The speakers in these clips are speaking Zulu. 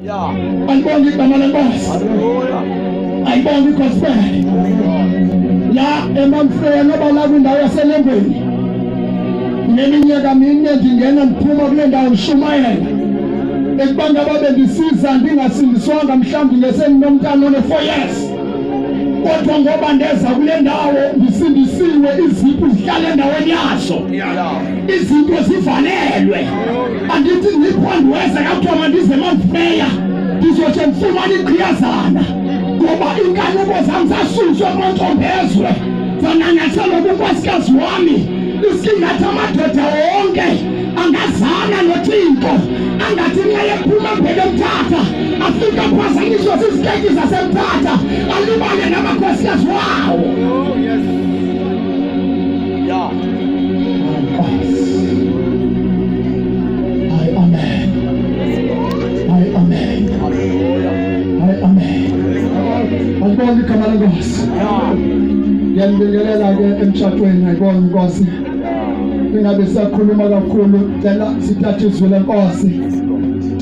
Ayibonge igama lenkosi. Ayibonge igospel. La emamfeni obala kwindawo yaselembeni. Neminyaka mine ndingena ndiphuma kule ndawo ndishumayela. Ekubanga babe ndisiza ndingasindiswanga mhlawumbi ngesenomntana one-4 years. Kodwa ngoba ndeza kule ndawo ndisindisiwe, izipho zihlala endaweni yazo. Izinto zivalelwe. Andithi ndiphondweze kuthiwa mandize mandifeya ndizotshe ndifumane iqhiyazana ngoba inkanuko zam zasuswa emontombezwe zananyathelwa kunkosikazi wami. Isingathi amadoda wonke angazana noThixo angathi nxa ephuma mbele Umtshato afika phazanyiswa ziziteki zaseMthatha alibale namakhosikazi wawo. Ayibonge igama lenkosi. Ngiyambingelela ke emtshatweni, ayibonge inkosi. Ingabe siyakhuluma kakhulu cela sithathe izwi lenkosi.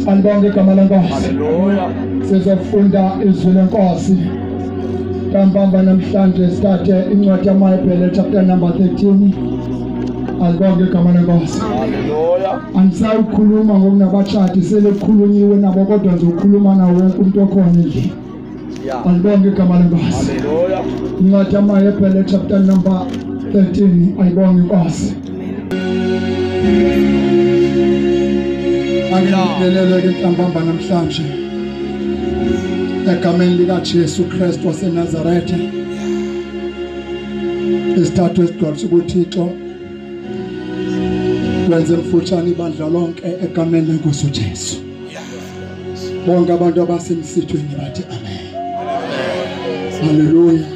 Ayibonge igama lenkosi. Sizofunda izwi lenkosi. Kambamba namhlanje sithathe incwadi yaMahebhere chapter number 13. Ayibonge igama lenkosi. Angisayukhuluma ngokunabatshati selekhulunyiwe nabo kodwa ngizokhuluma nawo wonke umuntu okhona endlini. Ayibonge igama lenkosi. Incwadi yaMahebhere chapter number 13. Ayibonge inkosi. Angilelele ke ntambamba namhlanje egameni likaJesu Kristu waseNazaretha. Isithathu esigcwalisa uThixo wenze mfutshane ibandla lonke egameni lenkosi uJesu. Bonke abantu abasemsithweni bathi amen. Haleluya.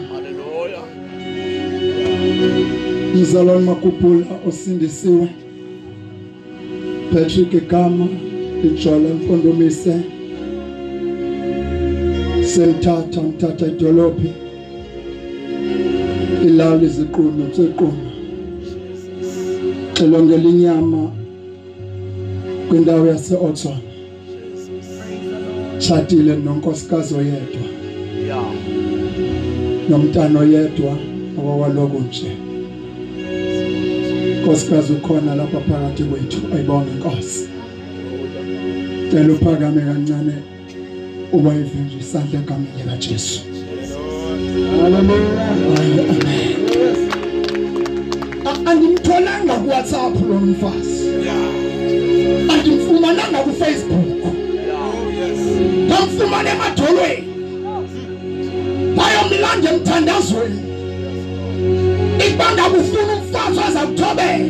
Mzalwane Makupula osindisiwe, Patrick Gama, Ijola Mpondomise, Mthatha idolophi, ilali ziqunu sequnu, xilongela inyama kwindawo yase-Otson, tshatile nonkosikazi oyedwa, nomntana oyedwa owawaloku nje. Nkosikazi ukhona lapha phakathi kwethu, ayibonge inkosi. Cela uphakame kancane uwayivinje isandla egameni likaJesu. Haleluya. Andimtholanga kuWhatsApp lo mfazi. Andimfumananga kuFacebook. Ndamfumana emadolweni. Bayomlanda emthandazweni. Ibanga bufuna umfazi ozakuthobela.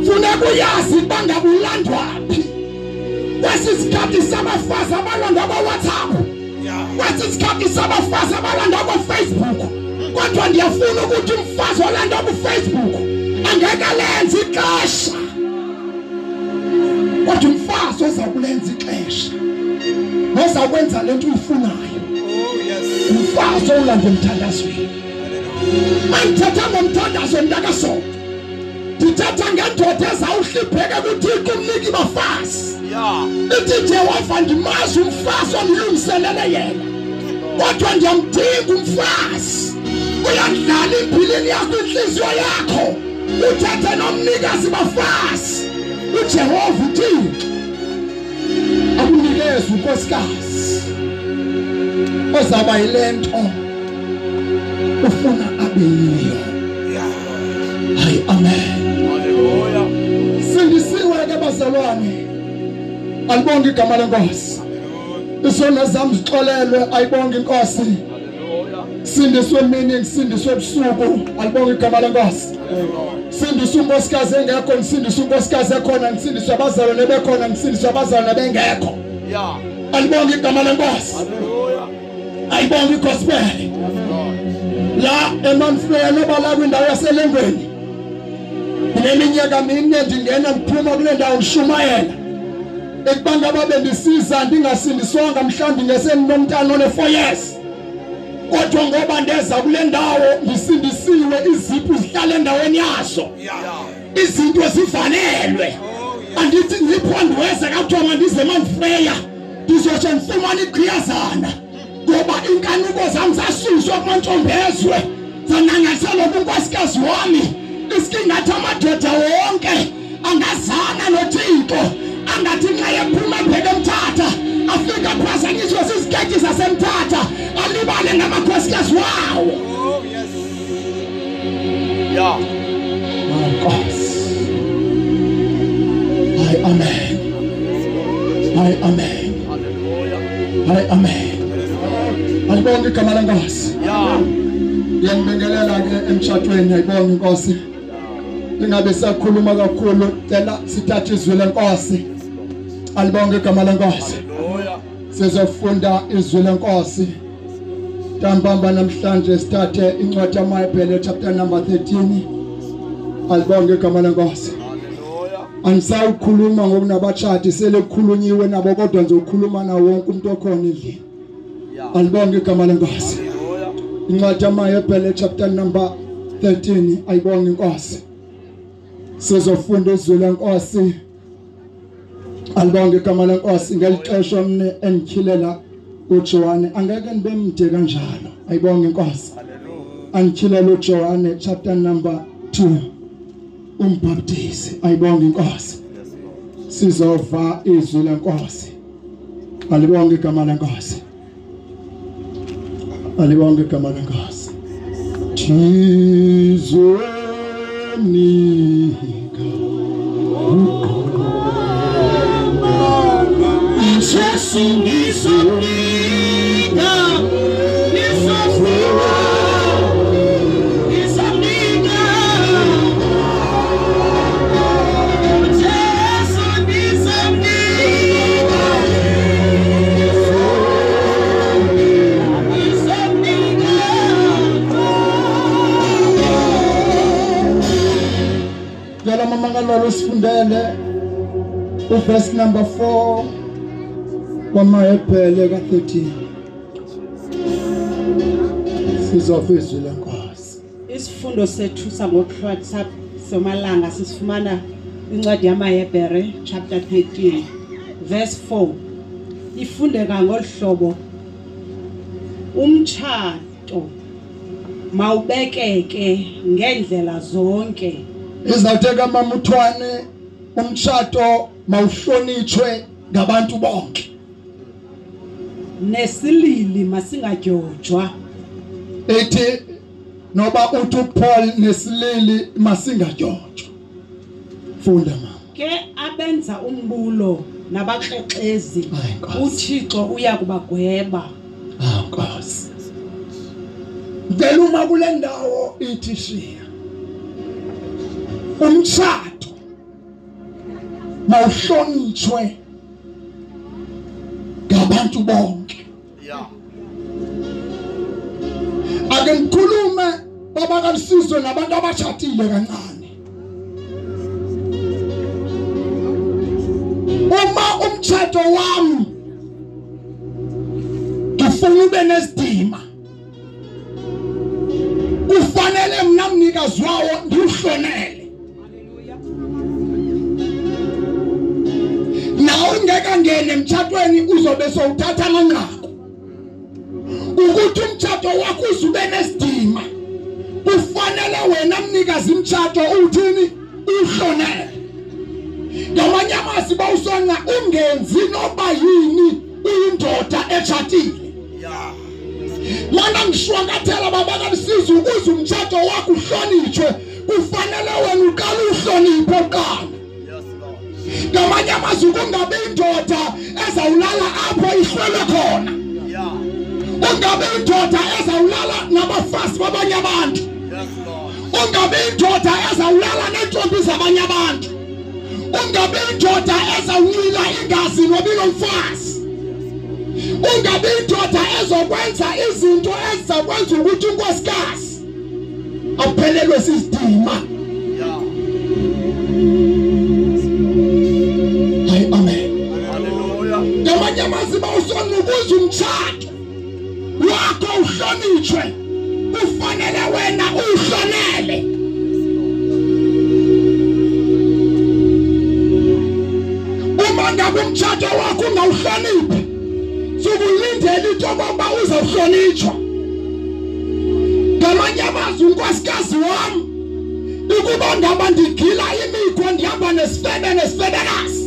Funeka uyazi ibanga bulandwaphi. Kwesisikhathi sabafazi abalanda kwaWhatsApp. Kwesisikhathi sabafazi abalanda kwaFacebook. Kodwa ndiyafuna ukuthi umfazi olanda kuFacebook angeke alenze ixesha. Kodwa umfazi ozakulenza ixesha ozakwenza lento uyifunayo. Umfazi olanda emthandazweni. Ayithatha ngomthandazo mntakaSonto. Ndithatha ngendoda ezawuhlipheka kuThixo umniki bafazi. Ithi Jehova ndimazi umfazi ondilungiselele yena. Kodwa ndiyamdinga umfazi. Uyadlala impilweni yakho inhliziyo yakho. Uthathe nomnikazi bafazi. uJehova uThixo akunikeze unkosikazi ozaba yilento ufuna abeyiyo. Hayi amen. Haleluya. Sindisiwe ke bazalwane. Alibonge igama lenkosi. Isono zami zixolelwe, ayibonge inkosi. Haleluya. Sindiswe meaning sindiswe ebusuku, alibonge igama lenkosi. Sindiswe unkosikazi engekho, sindiswe unkosikazi ekhona, sindiswe abazalwane bekhona, sindiswe abazalwane bengekho. Yeah. Alibonge igama lenkosi. Haleluya. Ayibonge igospel. La emamfeni obala kwindawo yaselembeni. Neminyaka mine ndingena ndiphuma kule ndawo ndishumayela. Ekubanga babe ndisiza ndingasindiswanga mhlawumbi ngesenomntana one-4 years. Kodwa ngoba ndeza kule ndawo ndisindisiwe, izipho zihlala endaweni yazo. Izinto zivalelwe. Andithi ngiphondweze kuthiwa mandize mandifeya Ndizotshe ndifumane iqhiyazana ngoba inkanuko zami zasuswa kumantombezwe zananyathela kunkosikazi wami. Isingathi amadoda wonke angazana noThixo angathi nxa ephuma ebheke eMthatha afika phazanyiswe sizikhethi zaseMthatha alibale ngamakhosikazi wawo. Oh yes. Yeah. Hi, amen. Hi, amen. Hi, amen. Alibonge igama lenkosi. Yeah. Ngiyangibingelela ke emtshatweni ayibonge inkosi. Ingabe siyakhuluma kakhulu cela sithathe izwi lenkosi. Alibonge igama lenkosi. Sizofunda izwi lenkosi. Ntambama namhlanje sithathe incwadi yamaHebheru chapter number 13. Alibonge igama lenkosi. Angisawukhuluma ngokunabachati selekhulunyiwe nabo kodwa ngizokhuluma nawo wonke umuntu okhona endlini. Alibonge igama lenkosi. Incwadi yamaHebheru chapter number 13 ayibonge inkosi. Sizofunda izwi lenkosi. Alibonge igama lenkosi ngelixesha mne engikhilela uJohane angeke nibe mde kanjalo. Ayibonge inkosi. Angikhilela uJohane chapter number 2. Umbaptisi ayibonge inkosi. Sizova izwi lenkosi. Alibonge igama lenkosi. Alibonge igama lenkosi. Mangalo sifundele verse number 4 kwamaHebheru ka 13. Sizofisa lenkosi. Isifundo sethu sangokuhlatha somalanga sisifumana incwadi yamaHebheru chapter 13 verse 4. Ifundeka ngolhlobo umtshato mawubekeke ngendlela zonke. Izawutheka mamuthwane umtshato mawuhlonitshwe ngabantu bonke. Nesilili masingadyojwa. Ethi noba uthi uPaul nesilili masingadyojwa. Funda mama. Ke abenza umbulo nabaxexezi uThixo uya kubagweba. Nkosi. Ngeluma kule ndawo ithi shiya. Umtshato mawuhlonitshwe ngabantu bonke. Yeah. Ake ngikhulume baba kaMsizwe nabantu abatshatile kancane. Uma umtshato wami ngifuna ube nesidima, kufanele mina mnikazi wawo ngihlonele. Ungeka ngene emtshatweni uzobe sowuthatha amanqaku ukuthi umtshato wakho uzube nesidima. Kufanele wena mnikazi umtshato uthini uhlonele. Ngamanye amazwi bawusonqa ungenzi noba yini uyindoda etshatile. Yeah. Mana ngishwankathela baba kaMsizwe ukuze umtshato wakho uhlonitshwe kufanele wena uqale uhloniphe oqala. Ngamanye amazwi kungabe indoda ezawulala apho ihlele khona. Yeah. Ungabe indoda ezawulala nabafazi babanye abantu. Yes Lord. Ungabe indoda ezawulala nentombi zabanye abantu. Ungabe indoda ezawunyila ingazi nobilo mfazi. Ungabe indoda ezokwenza izinto ezizakwenza ukuthi unkosikazi aphelelwe sisidima. Yeah. Amen. Hallelujah. Ngamanye amazwi bawusonqa ukuze umtshato wakho uhlonitshwe kufanele wena uhlonele. Uma ngabe umtshato wakho ungawuhloniphi ulindele into yokuba uzawuhlonitshwa. Ngamanye amazwi unkosikazi wami ukuba ngaba ndigila imikhwa ndihamba nesifebekazi.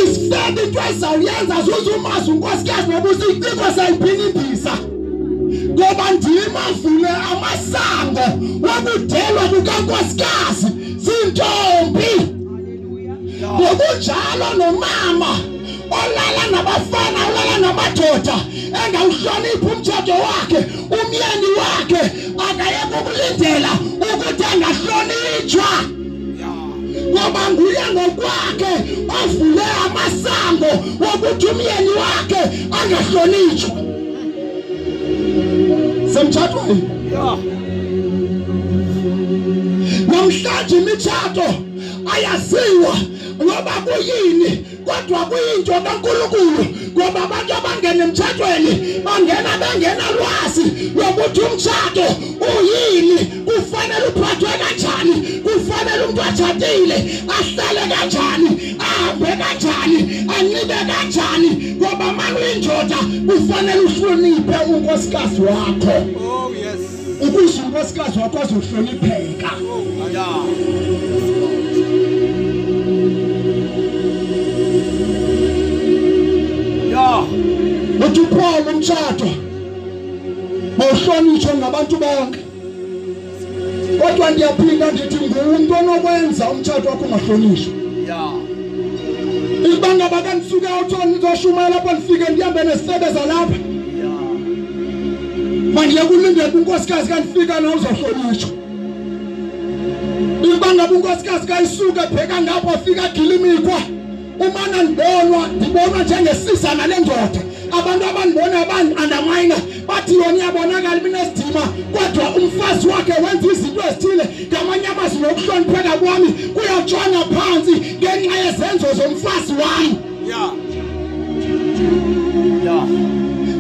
Isifebe into ezawuyenza zuzumazi unkosikazi ngoba usiciko sayiphiniphisa. Ngoba ndimavule amasango wokudelwa kukankosikazi zintombi. Ngokunjalo nomama olala nabafana olala namadoda engawuhloniphi umtshato wakhe, umyeni wakhe akayeke ukulindela ukuthi angahlonitshwa. Ngoba nguye ngokwakhe ovule amasango wokuthi umyeni wakhe angahlonitshwa. Semtshatweni namhlanje imitshato ayaziwa ngoba kuyini, kodwa kuyinto kaNkulunkulu. Ngoba abantu abangena emtshatweni bangena bengenalwazi lokuthi umtshato uyini, kufanele uphathwe kanjani, kufanele umuntu atshatile ahlale kanjani, ahambe kanjani, anxibe kanjani. Ngoba manje uyindoda kufanele uhloniphe unkosikazi wakho. Oh yes. Ukuze unkosikazi wakho azohlonipheka. Yeah. Uthi Paul umtshato mawuhlonitshwe ngabantu bonke. Kodwa ndiyaphinda ndithi ngumuntu onokwenza umtshato wakho ungahlonishwa. Yeah. Ibanga bakanisuke awuthoni nizoshumayela lapha nifike ndihambe nesisebeza lapha. Yeah. Manje kulindele unkosikazi kanifika nawe uzohlonishwa. Ibanga unkosikazi kayisuka ebheka ngapha afika agila imikhwa. Umana ndibonwa njengesisa nalendoda. Abantu abanibona undermine bathi yona iyabonakala minesidima, kodwa umfazi wakhe wenza izinto ezithile. Ngamanye amazwi nokuhlonipheka kwami kuyatshona phansi ngenxa yezenzo zomfazi wami. Yeah. Yeah.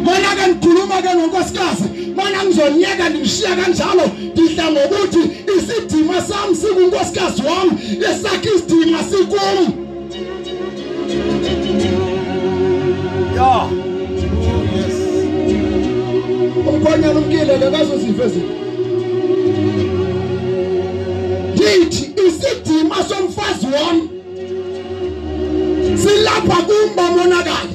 Mana ke ngikhuluma ke nonkosikazi, mana ngizonyeka ndimshiya kanjalo, ndidla ngokuthi isidima sami sikunkosikazi wami, esakhe isidima sikumi. Yeah. Umkhonyana umkile lekazo siveze. Ndithi isidima somfazi wami silapha kumba monakala.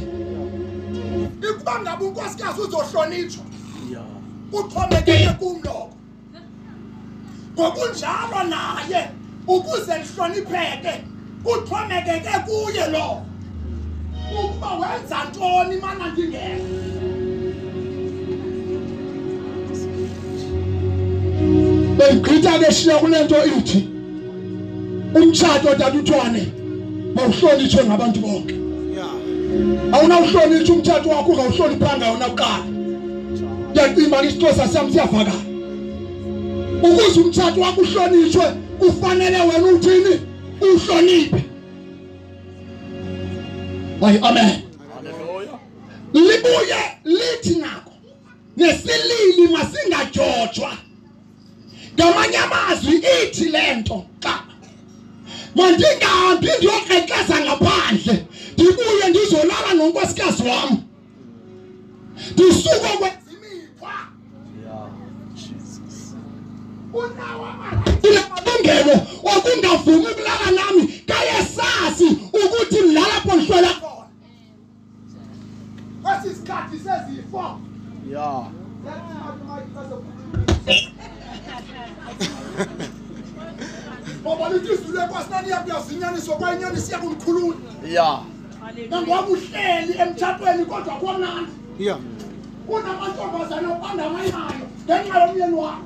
Ikuba ngabe unkosikazi uzohlonitshwa. Yeah. Uxhomekeke kumloko. Ngokunjalo naye ukuze lihlonipheke uxhomekeke kuye lo. Ukuba wenza ntoni mana ndingekho. Bengigqitha ke shiya kulento ithi umtshato tatuthwane mawuhlonitshwe ngabantu bonke. Yeah. Awunawuhlonitshwa umtshato wakho ungawuhloniphanga wona kuqala. Ngiyacimba isixhosa sami siyavakala. Ukuze umtshato wakho uhlonitshwe kufanele wena uthini uhloniphe. Hayi amen. Hallelujah. Libuye lithi ngakho nesilili masingajojwa. Ngamanye amazwi ithi lento xa mandingahambi ndiyoqeqeza ngaphandle ndibuye ndizolala nonkosikazi wami ndisuke kwenza imikhwa. Yeah. Jesus. Unawo amalungelo okungavumi ukulala nami kayesazi ukuthi lalapho ngihlala khona. Kwesisikhathi sezifo. Yeah. Ngoba litizule kwasani yakuyazinyaniso kwayinyaniso yakumkhulula. Yeah. Ngoba uhleli emtshatweni kodwa konani. Yeah. Kunamantombazana abandamayinayo ngenxa yomyeni wakho.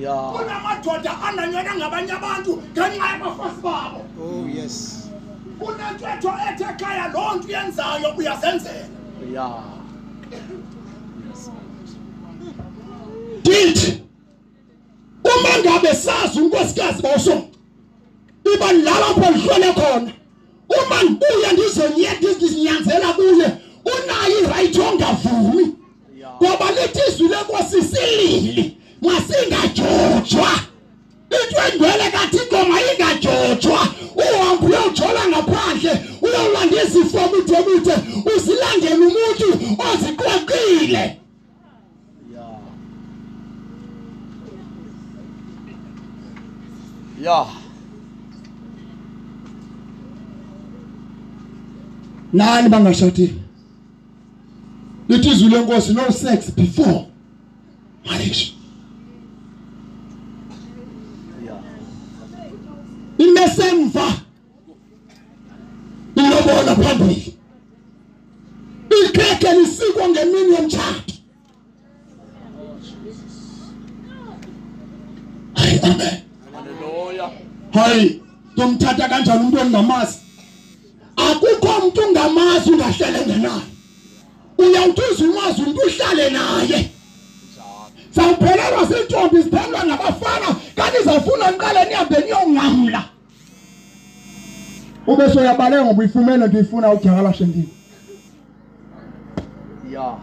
Yeah. Kunamadoda ananyana ngabanye abantu ngenxa yabafazi babo. Oh yes. Kunentetho ethi ekhaya loo nto yenzayo uyazenzela. Yeah. Dithi uma ngabe sazi unkosikazi bawusonke iba lalapho lihlole khona, uma ngibuya ndizinyanzela kuye unayo iright ongavumi. Ngoba lithi izwi lenkosi silili masingajojwa. Into engcwele kaThixo mayingajojwa. Uhambe uyojola ngaphandle uyolanda izifo kude uzilangele umuntu umuntu oziqoqile. Yeah. Yeah. Nani bangashadile? Lithi izwi lenkosi no sex before marriage. Yeah. Imesemva. Ilobona phambili. Ikhekhe lisiko ngemini yomtshato. Hayi amen. Hallelujah. Hayi, tomthatha kanjani umuntu ongamazi? Akukho umuntu ongamazi ungahlele naye. Uyawuthi umazi umuntu uhlale naye. Sawuphelelwa sintombi siphelwa ngabafana kanti izafuna niqale nihambe niyongamla. Ube soyabaleka ngoba uyifumene nto ifuna ujakala shendini. Yeah.